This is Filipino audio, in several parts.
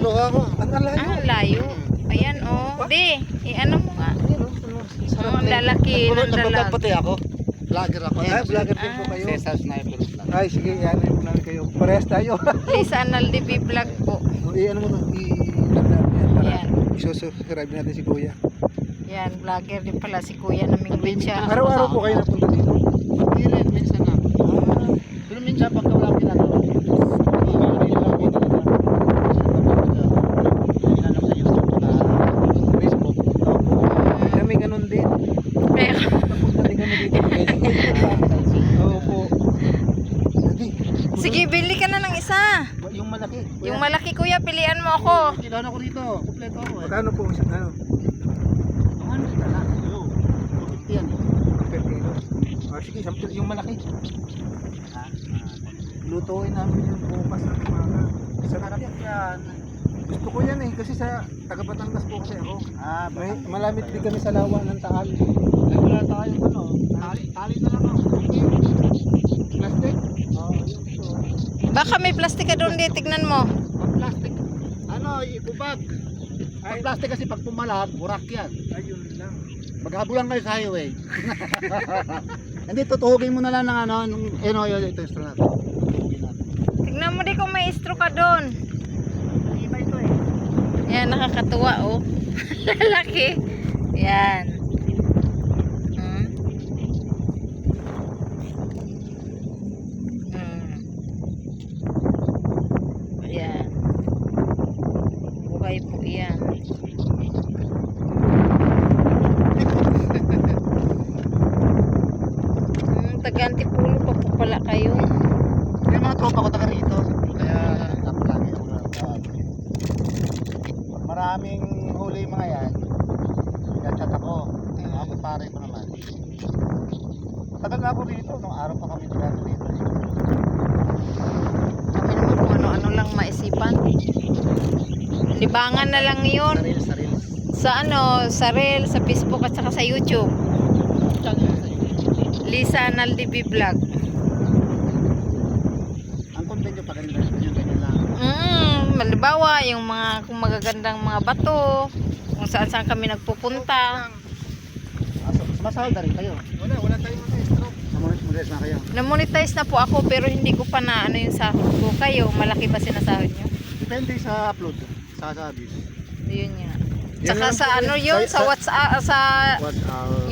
Natutulog ako. Ang layo. Ah, layo. Ayan, oh. Di, ano mo nga. Oh, ang lalaki ng Nagbablog dalag. pati ako. Vlogger ako. Ay, vlogger din po kayo. Cesar Sniper Vlog. Ay, sige, yan po namin kayo. Parehas tayo. Lisa Naldivi Vlog po. Ano mo to? I-vlog natin yan para Yan. isusubscribe natin si Kuya. Yan, vlogger din pala si Kuya naming Bencha. Araw-araw po kayo napunta dito. Hindi rin, minsan na. Pero minsan pagka wala akong ginagawa. Facebook. Kami ganun din. Kaya, Napunta din kami dito. Opo. sige, bili ka na ng isa. Yung malaki. Yung malaki Kuya, pilian mo ako. Kailangan ako rito. Kompleto ako eh. Magkano po isa? Ano? Ang ano na? Yan. Pepino. Ah, sige, sample yung malaki. Lutuin namin yung bukas na umaga. Sarap yan. Gusto ko yan eh, kasi sa taga Batangas po kasi ako. May, malamit din kami sa lawa ng Taal. Ay, wala tayo ano. Tali na lang ako. Plastic? Oo, yun po. Baka may plastika doon di, tignan mo. Pag plastic, ano, ibubag. Pag plastic kasi pag pumalag, burak yan. Ayun lang. Maghabulan kayo sa highway. Hindi, tutuhugin mo na lang ng ano, ito yung straw natin. Tutuhugin natin. Tignan mo di kung may istro ka doon. Iba ito eh. Yan, nakakatuwa oh. Lalaki. Yan. Hmm. Hmm. Yan. Buhay po yan. Taga-Antipolo pa po pala kayo. Yung mga tropa ko taga rito. Kaya, lagi ako lang sa maraming huli mga yan. Kaya chat ako. Mga pare ko naman. Matagal na ako rito. Nung araw pa kami dito rito. Kami naman kung ano-ano lang maisipan. Libangan na lang yun. Sa reels. Sa ano, sa Reel, sa Facebook at saka sa YouTube. Channel sa YouTube. Lisa Naldivi Vlog. Ang content nyo pa ganyan lang. Malibawa, yung mga kung magagandang mga bato, kung saan kami nagpupunta. Masahol na rin kayo. Wala tayong mga stroke. Namonetize na kayo. Na-monetize na po ako pero hindi ko pa na ano yung sahod ko. Kayo, malaki ba sinasahod nyo? Depende sa upload. Sa service. Yun nga. Yan Tsaka lang sa po ano yun. yun, Sa- sa WhatsApp, sa What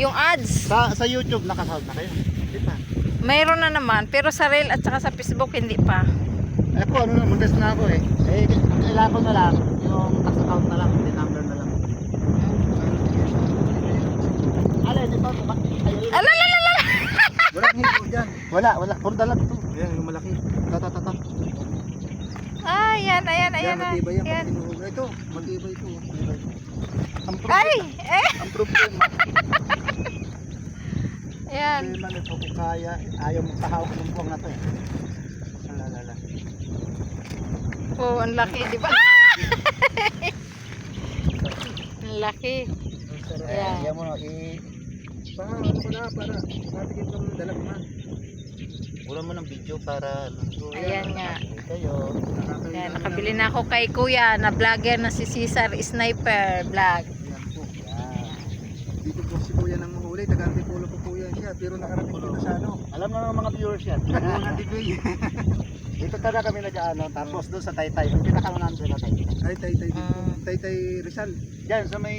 yung ads. sa YouTube nakasahod na kayo. Di pa. Mayroon na naman, pero sa Reel at saka sa Facebook hindi pa. Ako ano na, mundas na ako eh. Eh, kailangan ko na lang yung tax account na lang, hindi number na lang. Ala, dito. Alalalala! Walang hito dyan. Wala. Puro dalag ito. Ayan, yung malaki. Tata. Ayan. Yan, matibay yan. Ayan. Ito, matibay ito. Ay! Ang problema, Ayan. problema nito kung kaya, ayaw mong tahawak ng buwang na to eh. Alalala. Oh, ang laki, di ba? Ang laki. Ayan. Ayaw mo, Para matigil kang dalagman. wala mo ng video para Ayan nga. kayo. Ayan, nakabili na ako kay Kuya na vlogger na si Cesar Sniper Vlog. Yan po. Dito po si Kuya nang mahuli. Taga-Antipolo po po yan siya. Pero nakarating dito sa ano. Alam na ng mga viewers yan. Mga debay. Dito talaga kami nag-ano, tapos doon sa Taytay, yung pinakalunan doon na Taytay. Ay, Taytay dito. Taytay Rizal. Diyan sa may,